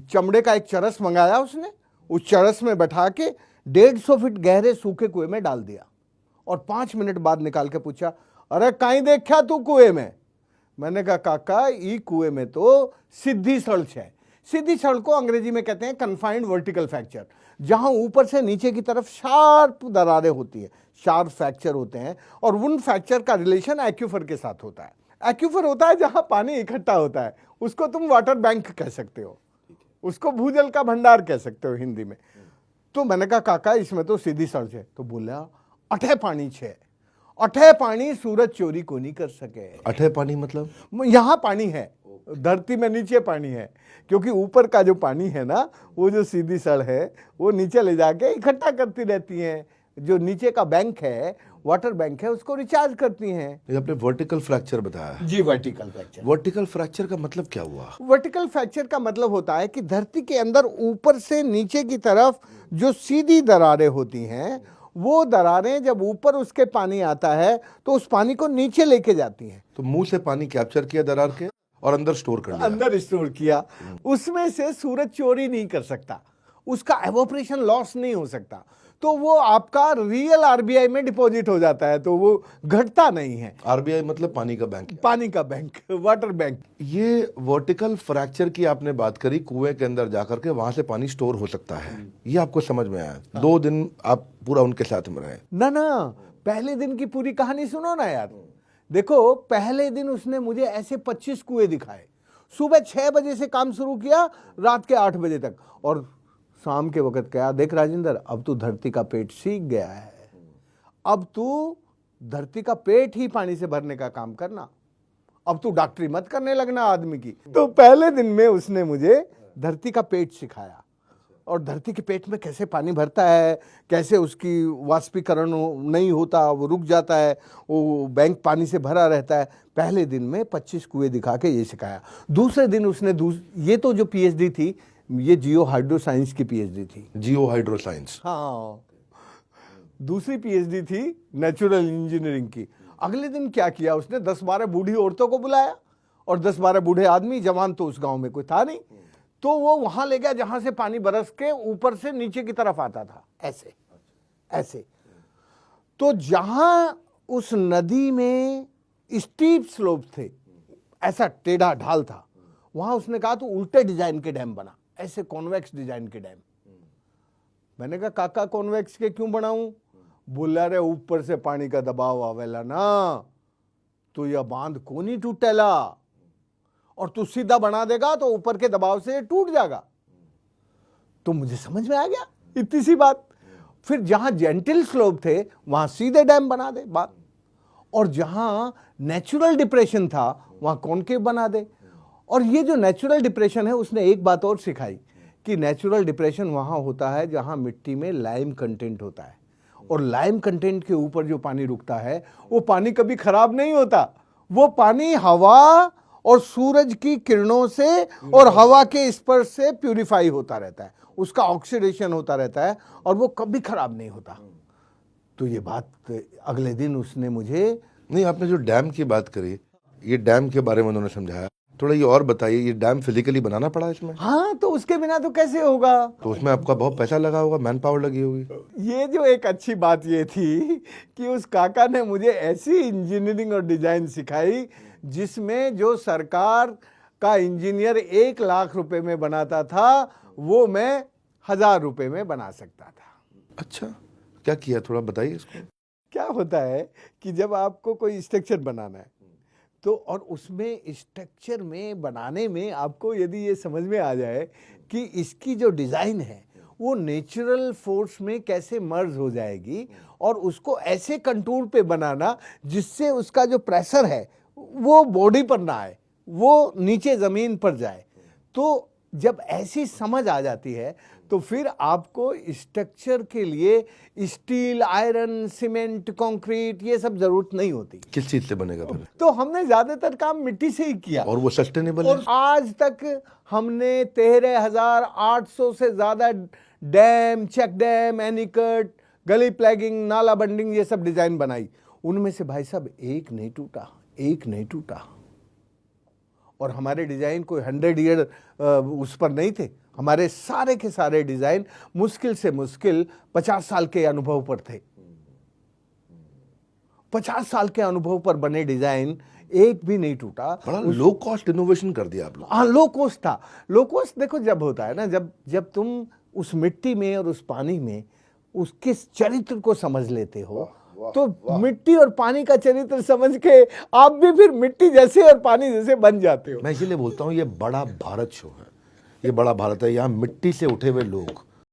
चमड़े का एक चरस मंगाया उसने, उस चरस में बैठा के 150 फीट गहरे सूखे कुएं में डाल दिया और 5 मिनट बाद निकाल के पूछा, अरे कहीं देखा तू कुएं में? मैंने कहा काका ई कुएं में तो सीधी सड़ है। सीधी सड़ को अंग्रेजी में कहते हैं कन्फाइंड वर्टिकल फ्रैक्चर, जहां ऊपर से नीचे की तरफ शार्प दरारें होती है, शार्प फ्रैक्चर होते हैं, और उन फ्रैक्चर का रिलेशन एक्यूफर के साथ होता है। एक्यूफर होता है जहां पानी इकट्ठा होता है, उसको तुम वाटर बैंक कह सकते हो, उसको भूजल का भंडार कह सकते हो हिंदी में। तो मैंने कहा काका इसमें तो सीधी सड़ है। तो बोला अठे पानी छे, अठे पानी सूरज चोरी को नहीं कर सके। अठे पानी मतलब? यहाँ पानी है, धरती में नीचे पानी है, क्योंकि ऊपर का जो पानी है ना, वो जो सीधी सड़ है वो नीचे ले जाके इकट्ठा करती रहती हैं, जो नीचे का बैंक है, वाटर बैंक है, उसको रिचार्ज करती हैं। ये आपने वर्टिकल फ्रैक्चर बताया जी, वर्टिकल फ्रैक्चर। वर्टिकल फ्रैक्चर का मतलब क्या हुआ? वर्टिकल फ्रैक्चर का मतलब होता है कि धरती के अंदर ऊपर से नीचे की तरफ जो सीधी दरारें होती हैं, वो दरारें जब ऊपर उसके पानी आता है तो उस पानी को नीचे लेके जाती हैं। तो मुंह से पानी कैप्चर किया दरार के और अंदर स्टोर कर लिया। अंदर स्टोर किया, उसमें से सूरज चोरी नहीं कर सकता, उसका एवोपरेशन लॉस नहीं हो सकता, तो वो आपका रियल आरबीआई में डिपॉजिट हो जाता है, तो वो घटता नहीं है। आरबीआई मतलब पानी का बैंक? पानी का बैंक, वाटर बैंक। ये वर्टिकल फ्रैक्चर की आपने बात करी, कुएं के अंदर जाकर के वहां से पानी स्टोर हो सकता है, ये आपको समझ में आया? 2 दिन आप पूरा उनके साथ में रहे? ना, पहले दिन की पूरी कहानी सुनो ना यार। देखो, पहले दिन उसने मुझे ऐसे 25 कुएं दिखाए, सुबह 6 बजे से काम शुरू किया, रात के 8 बजे तक, और शाम के वक्त कहा, देख राजेंद्र, अब तू धरती का पेट सीख गया है, अब तू धरती का पेट ही पानी से भरने का काम करना, अब तू डॉक्टरी मत करने लगना आदमी की। तो पहले दिन में उसने मुझे धरती का पेट सिखाया, और धरती के पेट में कैसे पानी भरता है, कैसे उसकी वाष्पीकरण नहीं होता, वो रुक जाता है, वो बैंक पानी से भरा रहता है। पहले दिन में 25 कुएं दिखा के ये सिखाया। दूसरे दिन उसने ये तो जो पीएचडी थी, ये जियो हाइड्रो साइंस की पीएचडी थी। जियो हाइड्रो साइंस? हाँ, दूसरी पीएचडी थी नेचुरल इंजीनियरिंग की। अगले दिन क्या किया उसने, 10-12 बूढ़ी औरतों को बुलाया, और 10-12 बूढ़े आदमी, जवान तो उस गांव में कोई था नहीं, तो वो वहां ले गया जहां से पानी बरस के ऊपर से नीचे की तरफ आता था, ऐसे ऐसे। तो जहां उस नदी में स्टीप स्लोप थे, ऐसा टेढ़ा ढाल था, वहां उसने कहा तो उल्टे डिजाइन के डैम बना, ऐसे कॉन्वेक्स डिजाइन के डैम। मैंने कहा काका कॉन्वेक्स के क्यों बनाऊं? बोला रे ऊपर से पानी का दबाव आवेला ना, तो यह बांध को नहीं टूटेला, और तू सीधा बना देगा तो ऊपर के दबाव से टूट जाएगा। तो मुझे समझ में आ गया इतनी सी बात। फिर जहां जेंटल स्लोप थे वहां सीधे डैम बना दे बात, और जहां नेचुरल डिप्रेशन था वहां कॉनकेव बना दे। और ये जो नेचुरल डिप्रेशन है, उसने एक बात और सिखाई कि नेचुरल डिप्रेशन वहां होता है जहां मिट्टी में लाइम कंटेंट होता है, और लाइम कंटेंट के ऊपर जो पानी रुकता है वो पानी कभी खराब नहीं होता, वो पानी हवा और सूरज की किरणों से और हवा के स्पर्श से प्यूरिफाई होता रहता है, उसका ऑक्सीडेशन होता रहता है, और वो कभी खराब नहीं होता। तो ये बात अगले दिन उसने मुझे नहीं, आपने जो डैम की बात करी, ये डैम के बारे में उन्होंने समझाया, थोड़ा ये और बताइए, ये डैम फिजिकली बनाना पड़ा इसमें? हाँ, तो उसके बिना तो कैसे होगा? तो उसमें आपका बहुत पैसा लगा होगा, मैन पावर लगी होगी। ये जो एक अच्छी बात ये थी कि उस काका ने मुझे ऐसी इंजीनियरिंग और डिजाइन सिखाई जिसमें जो सरकार का इंजीनियर 1 लाख रुपए में बनाता था, वो मैं 1000 रुपए में बना सकता था। अच्छा, क्या किया, थोड़ा बताइए इसको। क्या होता है कि जब आपको कोई स्ट्रक्चर बनाना है, तो और उसमें स्ट्रक्चर में बनाने में आपको यदि ये समझ में आ जाए कि इसकी जो डिज़ाइन है वो नेचुरल फोर्स में कैसे मर्ज हो जाएगी, और उसको ऐसे कंटूर पे बनाना जिससे उसका जो प्रेशर है वो बॉडी पर ना आए, वो नीचे ज़मीन पर जाए, तो जब ऐसी समझ आ जाती है तो फिर आपको स्ट्रक्चर के लिए स्टील, आयरन, सीमेंट, कंक्रीट ये सब जरूरत नहीं होती। किस चीज से बनेगा फिर? तो हमने ज्यादातर काम मिट्टी से ही किया, और वो सस्टेनेबल है? और आज तक हमने 13,800 से ज्यादा डैम, चेक डैम, एनीकट, गली प्लैगिंग, नाला बंडिंग ये सब डिजाइन बनाई। उनमें से भाई साहब एक नहीं टूटा, एक नहीं टूटा। और हमारे डिजाइन कोई 100 ईयर उस पर नहीं थे। हमारे सारे के सारे डिजाइन मुश्किल से मुश्किल 50 साल के अनुभव पर थे। 50 साल के अनुभव पर बने डिजाइन एक भी नहीं टूटा। बड़ा लो कॉस्ट इनोवेशन कर दिया आप लोग। हाँ, लो कॉस्ट था। लो कॉस्ट देखो जब होता है ना, जब तुम उस मिट्टी में और उस पानी में उसके चरित्र को समझ लेते हो, तो मिट्टी और पानी का चरित्र समझ के आप भी फिर मिट्टी जैसे और पानी जैसे बन जाते हो। मैं इसीलिए बोलता हूँ ये बड़ा भारत शो है, ये बड़ा भारत है। यहाँ मिट्टी से उठे हुए लोग